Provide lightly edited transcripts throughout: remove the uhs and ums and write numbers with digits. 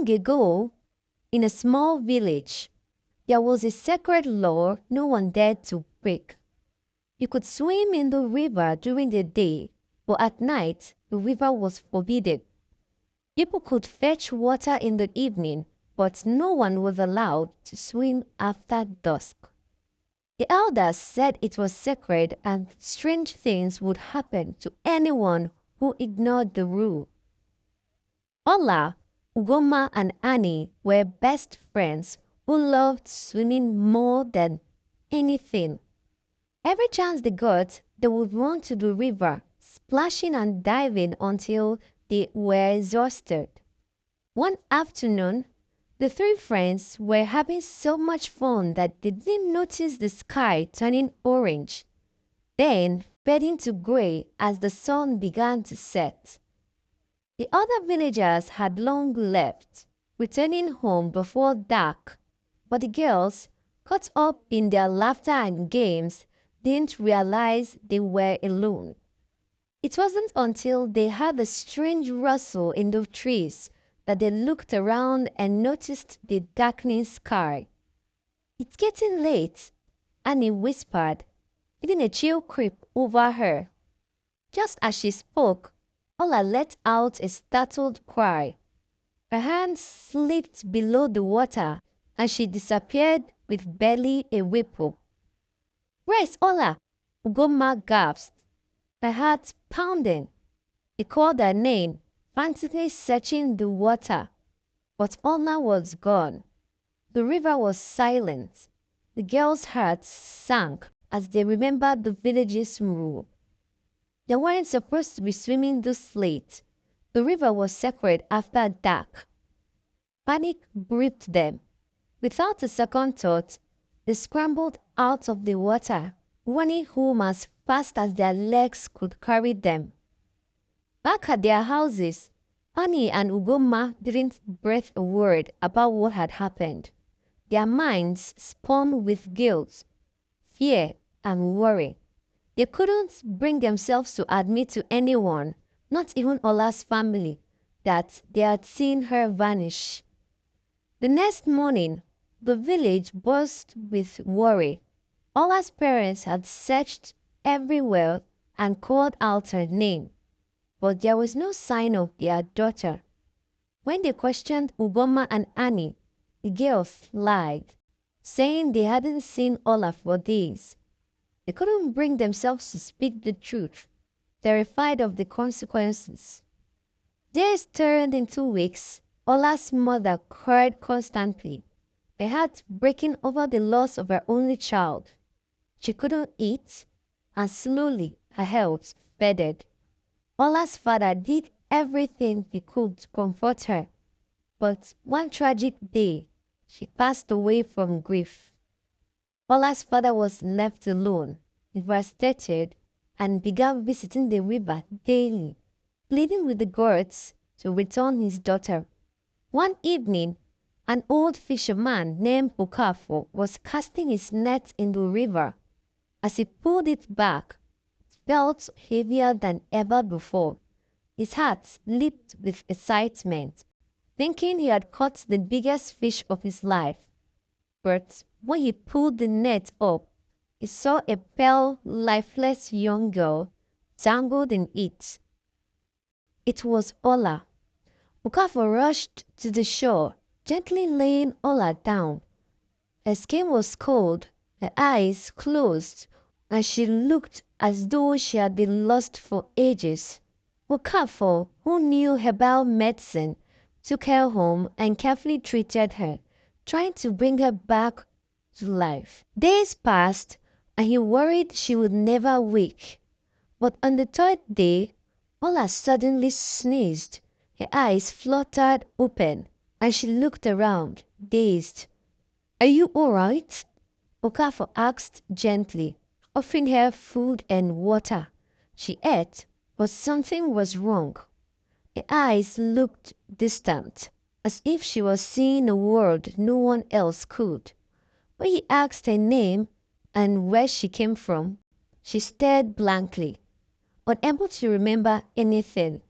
Long ago, in a small village, there was a sacred law no one dared to break. You could swim in the river during the day, but at night the river was forbidden. People could fetch water in the evening, but no one was allowed to swim after dusk. The elders said it was sacred and strange things would happen to anyone who ignored the rule. Ola, Ugoma, and Annie were best friends who loved swimming more than anything. Every chance they got, they would run to the river, splashing and diving until they were exhausted. One afternoon, the three friends were having so much fun that they didn't notice the sky turning orange, then fading to gray as the sun began to set. The other villagers had long left, returning home before dark, but the girls, caught up in their laughter and games, didn't realize they were alone. It wasn't until they heard a strange rustle in the trees that they looked around and noticed the darkening sky. "It's getting late," Annie whispered, feeling a chill creep over her. Just as she spoke, Ola let out a startled cry. Her hand slipped below the water and she disappeared with barely a ripple. "Where's Ola?" Ugoma gasped, her heart pounding. He called her name, frantically searching the water, but Ola was gone. The river was silent. The girls' hearts sank as they remembered the village's rule. They weren't supposed to be swimming this late. The river was sacred after dark. Panic gripped them. Without a second thought, they scrambled out of the water, running home as fast as their legs could carry them. Back at their houses, Annie and Ugoma didn't breathe a word about what had happened. Their minds spun with guilt, fear, and worry. They couldn't bring themselves to admit to anyone, not even Ola's family, that they had seen her vanish. The next morning, the village buzzed with worry. Ola's parents had searched everywhere and called out her name, but there was no sign of their daughter. When they questioned Ugoma and Annie, the girls lied, saying they hadn't seen Ola for days. They couldn't bring themselves to speak the truth, terrified of the consequences. Days turned into weeks. Ola's mother cried constantly, her heart breaking over the loss of her only child. She couldn't eat, and slowly her health faded. Ola's father did everything he could to comfort her, but one tragic day, she passed away from grief. Ola's father was left alone, devastated, and began visiting the river daily, pleading with the gods to return his daughter. One evening, an old fisherman named Okafo was casting his net in the river. As he pulled it back, it felt heavier than ever before. His heart leaped with excitement, thinking he had caught the biggest fish of his life. But when he pulled the net up, he saw a pale, lifeless young girl tangled in it. It was Ola. Okafor rushed to the shore, gently laying Ola down. Her skin was cold, her eyes closed, and she looked as though she had been lost for ages. Okafor, who knew herbal medicine, took her home and carefully treated her, trying to bring her back to life. Days passed, and he worried she would never wake. But on the third day, Ola suddenly sneezed. Her eyes fluttered open, and she looked around, dazed. "Are you all right?" Okafor asked gently, offering her food and water. She ate, but something was wrong. Her eyes looked distant, as if she was seeing a world no one else could. When he asked her name and where she came from, she stared blankly, unable to remember anything.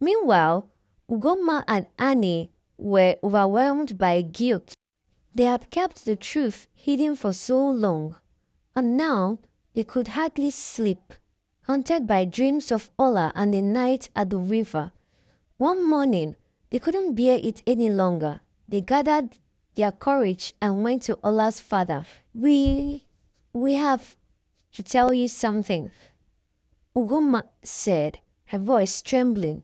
Meanwhile, Ugoma and Annie were overwhelmed by guilt. They had kept the truth hidden for so long, and now they could hardly sleep, haunted by dreams of Ola and the night at the river. One morning, they couldn't bear it any longer. They gathered their courage and went to Ola's father. We have to tell you something, Ugoma said, her voice trembling.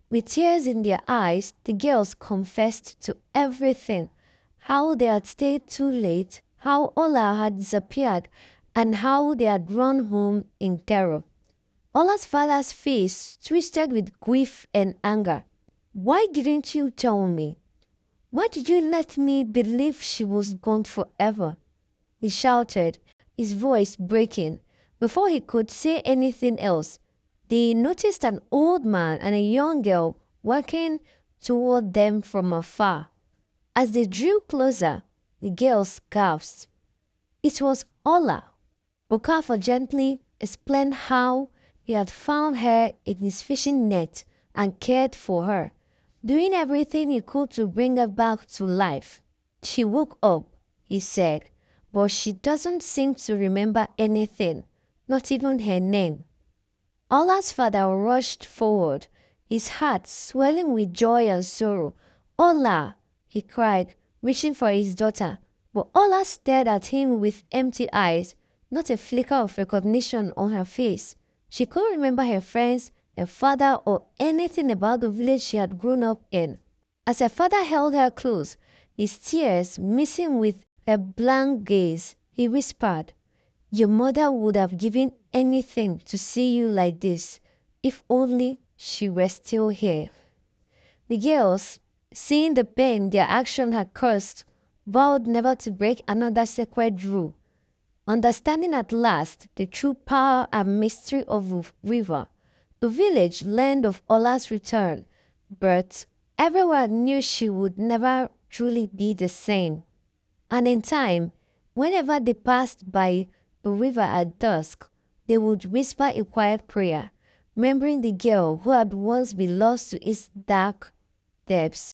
With tears in their eyes, the girls confessed to everything: how they had stayed too late, how Ola had disappeared, and how they had run home in terror. Ola's father's face twisted with grief and anger. Why didn't you tell me? Why did you let me believe she was gone forever? He shouted, his voice breaking. Before he could say anything else, they noticed an old man and a young girl walking toward them from afar. As they drew closer, the girls gasped. It was Ola. Okafor gently explained how he had found her in his fishing net and cared for her, doing everything he could to bring her back to life. She woke up, he said, but she doesn't seem to remember anything, not even her name. Ola's father rushed forward, his heart swelling with joy and sorrow. Ola, he cried, reaching for his daughter. But Ola stared at him with empty eyes, not a flicker of recognition on her face. She couldn't remember her friends, her father, or anything about the village she had grown up in. As her father held her close, his tears mixing with her blank gaze, he whispered, your mother would have given anything to see you like this, if only she were still here. The girls, seeing the pain their action had caused, vowed never to break another sacred rule. Understanding at last the true power and mystery of the river, the village learned of Ola's return, but everyone knew she would never truly be the same. And in time, whenever they passed by the river at dusk, they would whisper a quiet prayer, remembering the girl who had once been lost to its dark depths.